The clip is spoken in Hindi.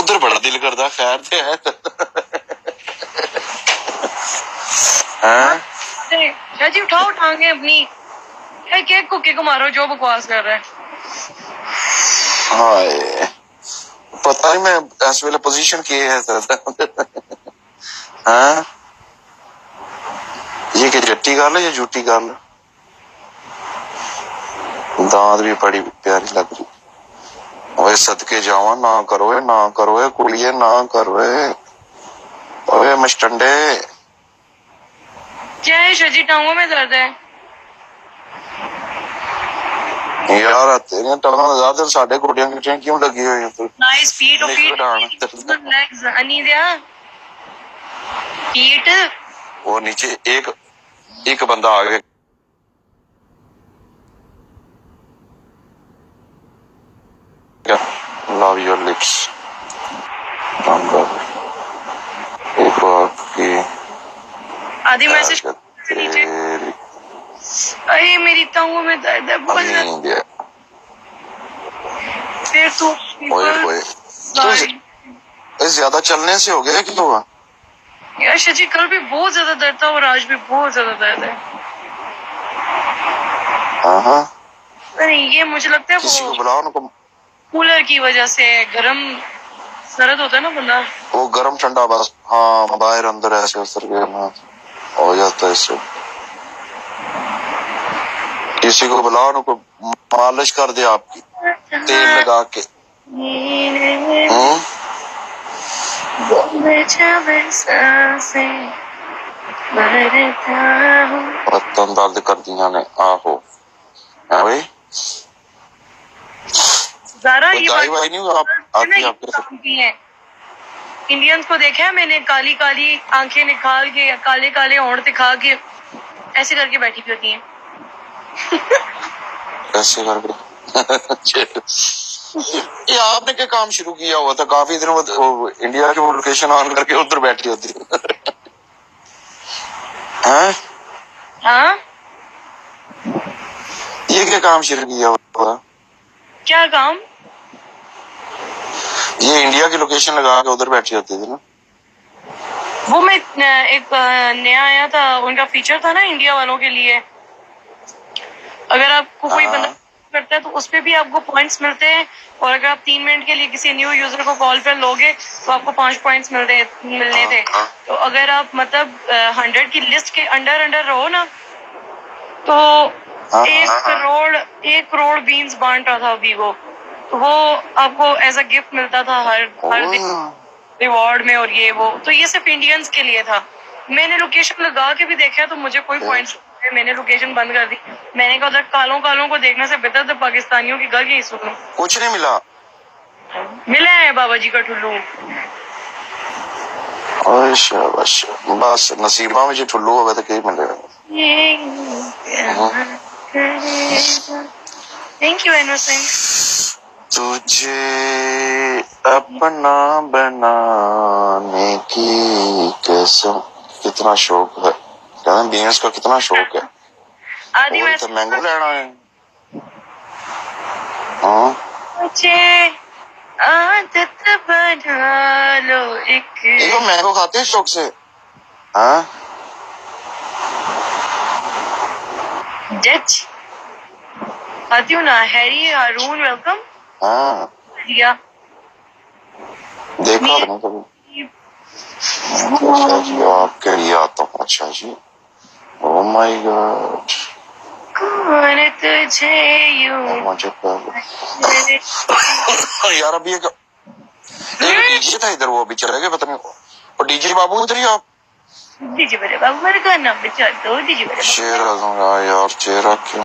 उधर बड़ा दिल करता खैर ते है जी उठाओ टांगे अपनी, केक को मारो जो बकवास कर रहा है। हाय पता नहीं मैं इस वेले पोजीशन की है हाँ ये कि जट्टी गल है या झूठी गल? दांत भी बड़ी प्यारी लग रही। ओए सदके जावा ना करो कुड़िए ना करो। ओए मस्टंडे क्या है शजी, टांगों में दर्द है यार? तेरे टांगों में ज्यादा साढ़े गोडियां गिटियां क्यों लगी हुई है? नाइस फीट और फीट लेग्स अनी दिया फीट। वो नीचे एक बंदा आ गया। लव योर लिप्स एक आपकी आधी मैसेज नीचे। अरे मेरी टांगों में दर्द है बहुत ज्यादा। फिर तू ज्यादा चलने से हो गया क्या हुआ? यार शजी कल भी बहुत ज्यादा दर्द था और आज भी बहुत ज्यादा दर्द है। अरे ये मुझे लगता है किसी को बुलाओ उनको। कूलर की वजह से गर्म सर्द होता है ना बंदा, वो गर्म ठंडा बस हाँ बाहर अंदर ऐसे उतर गया ना हो जाता है इससे। किसी को बुलाओ उनको मालिश कर दे आपकी तेल लगा के। बर्तन दर्द कर दिया ने आहो भाई। ज़ारा ये भाई नहीं आप आती आपके है। इंडियंस को देखा है मैंने, काली काली आंखें निकाल के काले काले होंठ दिखा के ऐसे करके बैठी होती हैं ऐसे करके ये आपने क्या काम शुरू किया हुआ था? काफी दिनों बाद इंडिया की वो लोकेशन ऑन करके उधर बैठी होती है। हाँ ये क्या काम शुरू किया हुआ? क्या काम? ये इंडिया की लोकेशन लगा के उधर बैठी होती थी ना। वो मैं एक नया आया था, उनका फीचर था ना इंडिया वालों के लिए। अगर आपको कोई बंदा करता है तो उसपे भी आपको पॉइंट्स मिलते हैं, और अगर आप 3 मिनट के लिए किसी न्यू यूजर को कॉल पर लोगे तो आपको 5 पॉइंट्स मिलने थे। तो अगर आप मतलब 100 की लिस्ट के अंडर रहो ना तो 1 करोड़ बीन्स बांट रहा था अभी वो, तो वो आपको एज अ गिफ्ट मिलता था हर दिन रिवॉर्ड में। और ये वो तो ये सिर्फ इंडियंस के लिए था। मैंने लोकेशन लगा के भी देखा तो मुझे कोई पॉइंट्स, मैंने लोकेशन बंद कर दी। मैंने कहा उधर कालों को देखने से बेहतर तो पाकिस्तानियों की घर ही सुनो। कुछ नहीं मिला। मिला है बाबा जी का ठुल्लू। बस नसीबा में जो ठुल्लू होगा तो कहीं मिलेगा। Thank you innocent. तुझे अपना बनाने की कसम। कितना शौक है कहना बीएस का, कितना शौक है। आदि में तो मैंगो लेना है। मुझे आदत बना लो एक। ये मैंगो खाते हैं शौक से। हाँ जज आती हूँ ना। हैरी हारून वेलकम। हाँ दिया देखा नहीं कभी। अच्छा जी आपके लिए आता हूँ। अच्छा जी ओह माय गॉड। कौन तुझे यूं मुझे यार अभी एक डीजे था इधर, वो अभी चले गए पता नहीं। और डीजे बाबू उधर ही आप। डीजे बड़े बाबू मेरे का नाम बचा दो। डीजे बड़े चेहरा दूंगा यार, चेहरा क्यों